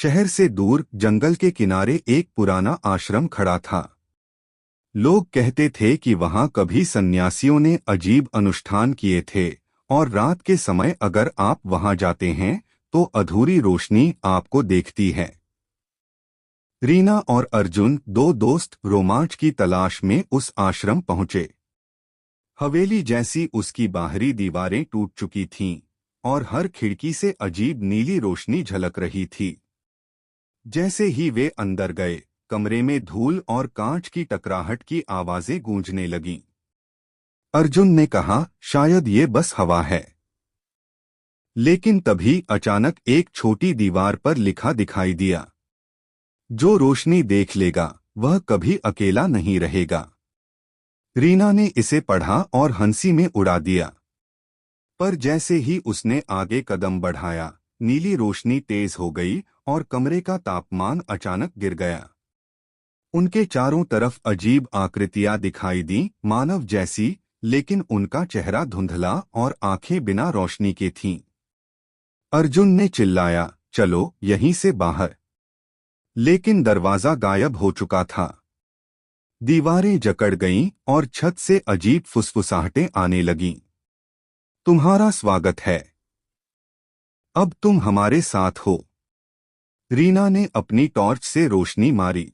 शहर से दूर जंगल के किनारे एक पुराना आश्रम खड़ा था। लोग कहते थे कि वहां कभी सन्यासियों ने अजीब अनुष्ठान किए थे और रात के समय अगर आप वहां जाते हैं तो अधूरी रोशनी आपको देखती है। रीना और अर्जुन, दो दोस्त, रोमांच की तलाश में उस आश्रम पहुंचे। हवेली जैसी उसकी बाहरी दीवारें टूट चुकी थीं और हर खिड़की से अजीब नीली रोशनी झलक रही थी। जैसे ही वे अंदर गए, कमरे में धूल और कांच की टकराहट की आवाजें गूंजने लगीं। अर्जुन ने कहा, शायद ये बस हवा है। लेकिन तभी अचानक एक छोटी दीवार पर लिखा दिखाई दिया, जो रोशनी देख लेगा वह कभी अकेला नहीं रहेगा। रीना ने इसे पढ़ा और हंसी में उड़ा दिया। पर जैसे ही उसने आगे कदम बढ़ाया, नीली रोशनी तेज हो गई और कमरे का तापमान अचानक गिर गया। उनके चारों तरफ अजीब आकृतियां दिखाई दीं, मानव जैसी, लेकिन उनका चेहरा धुंधला और आंखें बिना रोशनी के थीं। अर्जुन ने चिल्लाया, चलो यहीं से बाहर। लेकिन दरवाजा गायब हो चुका था। दीवारें जकड़ गईं और छत से अजीब फुसफुसाहटें आने लगीं। तुम्हारा स्वागत है, अब तुम हमारे साथ हो। रीना ने अपनी टॉर्च से रोशनी मारी।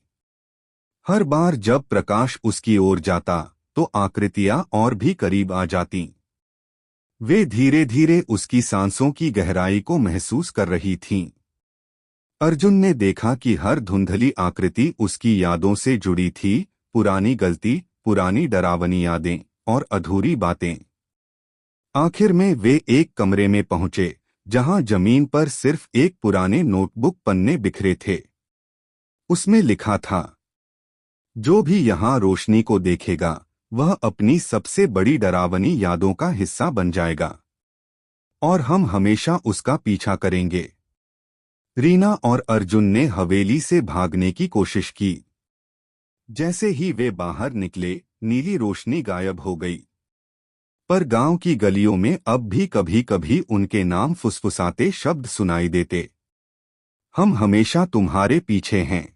हर बार जब प्रकाश उसकी ओर जाता तो आकृतियां और भी करीब आ जातीं। वे धीरे धीरे उसकी सांसों की गहराई को महसूस कर रही थीं। अर्जुन ने देखा कि हर धुंधली आकृति उसकी यादों से जुड़ी थी, पुरानी गलती, पुरानी डरावनी यादें और अधूरी बातें। आखिर में वे एक कमरे में पहुंचे जहां जमीन पर सिर्फ एक पुराने नोटबुक पन्ने बिखरे थे। उसमें लिखा था, जो भी यहाँ रोशनी को देखेगा वह अपनी सबसे बड़ी डरावनी यादों का हिस्सा बन जाएगा और हम हमेशा उसका पीछा करेंगे। रीना और अर्जुन ने हवेली से भागने की कोशिश की। जैसे ही वे बाहर निकले, नीली रोशनी गायब हो गई। पर गांव की गलियों में अब भी कभी कभी उनके नाम फुसफुसाते शब्द सुनाई देते, हम हमेशा तुम्हारे पीछे हैं।